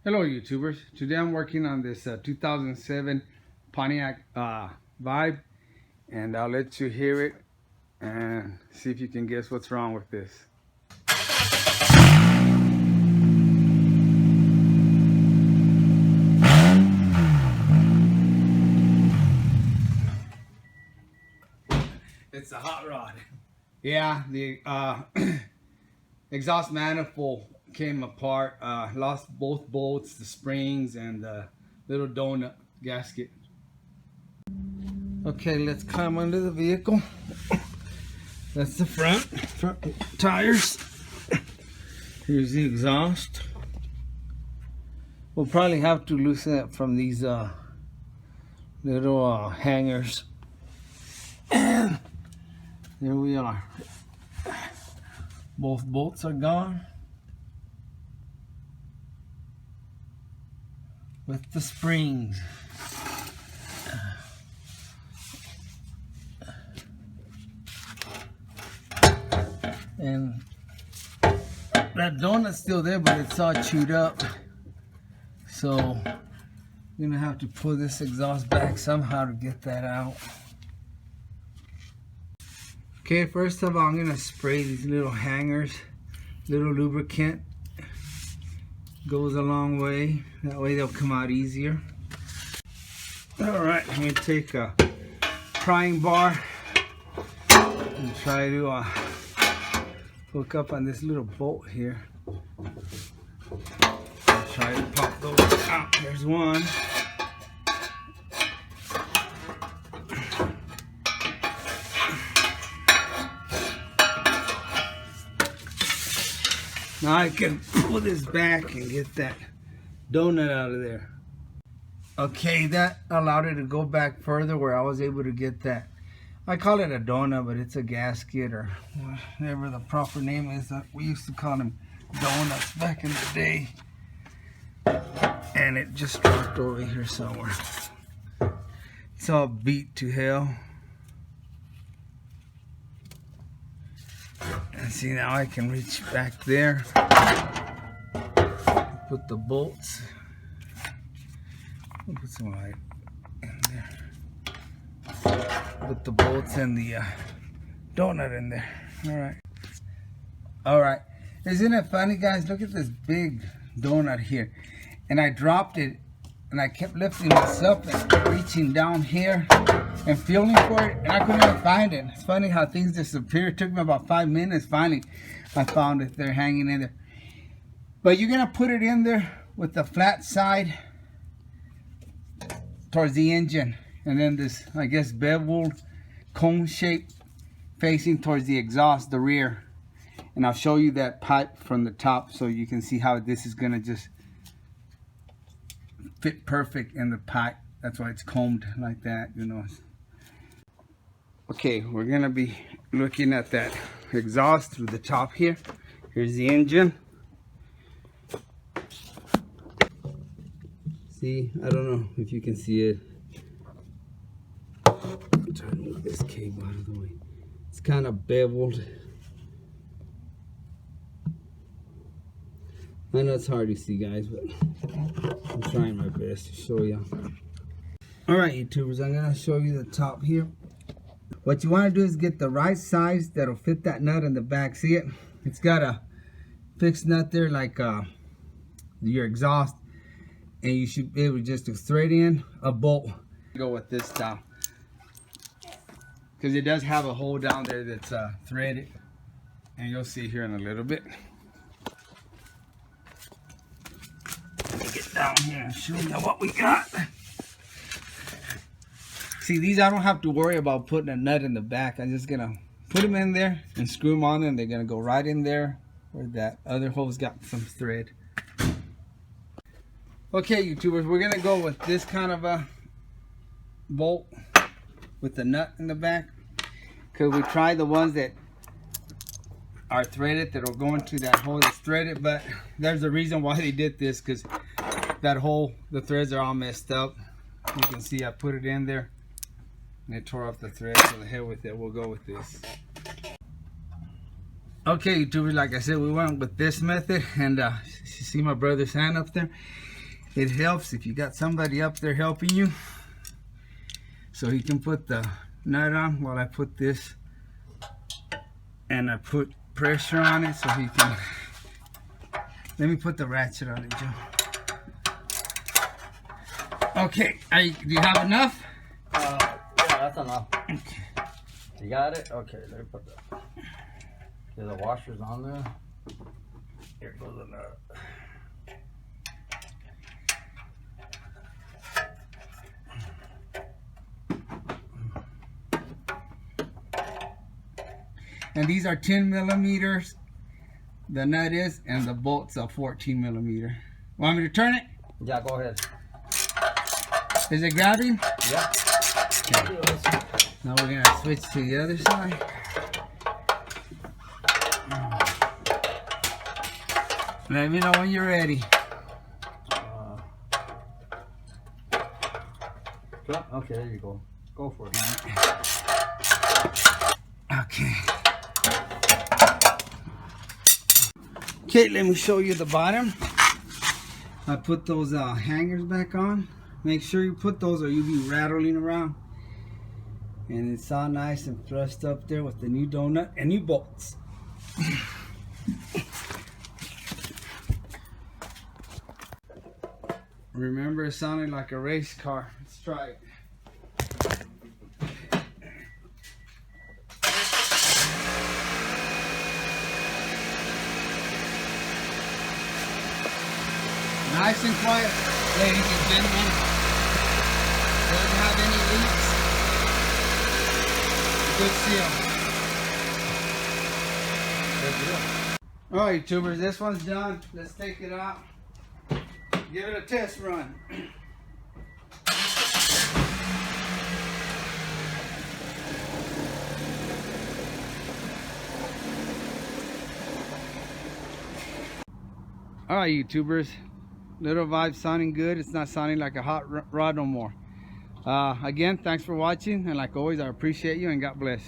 Hello YouTubers, today I'm working on this 2007 Pontiac Vibe, and I'll let you hear it and see if you can guess what's wrong with this. It's a hot rod. Yeah, the exhaust manifold came apart, lost both bolts, the springs, and the little donut gasket. Okay, let's climb under the vehicle. That's the front tires. Here's the exhaust. We'll probably have to loosen it from these little hangers. And there we are. Both bolts are gone. With the springs. And that donut's still there, but it's all chewed up. So I'm gonna have to pull this exhaust back somehow to get that out. Okay, first of all, I'm gonna spray these little hangers. Little lubricant goes a long way. That way they'll come out easier. Alright, I'm going to take a prying bar and try to hook up on this little bolt here. I'll try to pop those out. There's one. Now I can pull this back and get that donut out of there. Okay, that allowed it to go back further where I was able to get that. I call it a donut, but it's a gasket or whatever the proper name is. We used to call them donuts back in the day. And it just dropped over here somewhere. It's all beat to hell. And see, now I can reach back there, put the bolts, I'll put some light in there, put the bolts and the donut in there. Alright, isn't it funny, guys? Look at this big donut here, and I dropped it and I kept lifting this up and reaching down here and feeling for it, and I couldn't even find it. It's funny how things disappear. It took me about 5 minutes. Finally, I found it. They're hanging in there. But you're gonna put it in there with the flat side towards the engine, and then this, I guess, beveled cone shape facing towards the exhaust, the rear. And I'll show you that pipe from the top so you can see how this is gonna just fit perfect in the pipe. That's why it's combed like that, you know. Okay, we're gonna be looking at that exhaust through the top here. Here's the engine. See, I don't know if you can see it. I'm trying to move this cable out of the way. It's kind of beveled. I know it's hard to see, guys, but I'm trying my best to show you. Alright, YouTubers, I'm going to show you the top here. What you want to do is get the right size that'll fit that nut in the back. See it? It's got a fixed nut there like your exhaust. And you should be able just to thread in a bolt. Go with this style. Because it does have a hole down there that's threaded. And you'll see here in a little bit. Down here and show you what we got. See, these I don't have to worry about putting a nut in the back. I'm just gonna put them in there and screw them on, and they're gonna go right in there where that other hole's got some thread. Okay, YouTubers, we're gonna go with this kind of a bolt with the nut in the back, because we tried the ones that are threaded that'll go into that hole that's threaded, but there's a reason why they did this, because that hole, the threads are all messed up. You can see I put it in there and it tore off the thread, so the hell with it, we'll go with this. Okay, YouTubers, like I said, we went with this method, and You see my brother's hand up there? It helps if you got somebody up there helping you, so he can put the nut on while I put this, and I put pressure on it so he can. Let me put the ratchet on it, Joe. Okay, do you have enough? Yeah, that's enough. Okay. You got it? Okay, let me put that. Okay, the washer's on there. Here goes the nut. And these are 10 millimeters. The nut is, and the bolt's a 14 millimeter. Want me to turn it? Yeah, go ahead. Is it grabbing? Yeah. Okay. Now we're gonna switch to the other side. Let me know when you're ready. Okay, there you go. Go for it. Okay. Okay, let me show you the bottom. I put those hangers back on. Make sure you put those or you'll be rattling around. And it's all nice and thrust up there with the new donut and new bolts. Remember, it sounded like a race car. Let's try it. Nice and quiet, ladies and gentlemen. Doesn't have any leaks. Good seal. Good deal. Alright, YouTubers, this one's done. Let's take it out. Give it a test run. Alright, YouTubers. Little vibe sounding good. It's not sounding like a hot rod no more. Again, thanks for watching, and like always, I appreciate you, and God bless.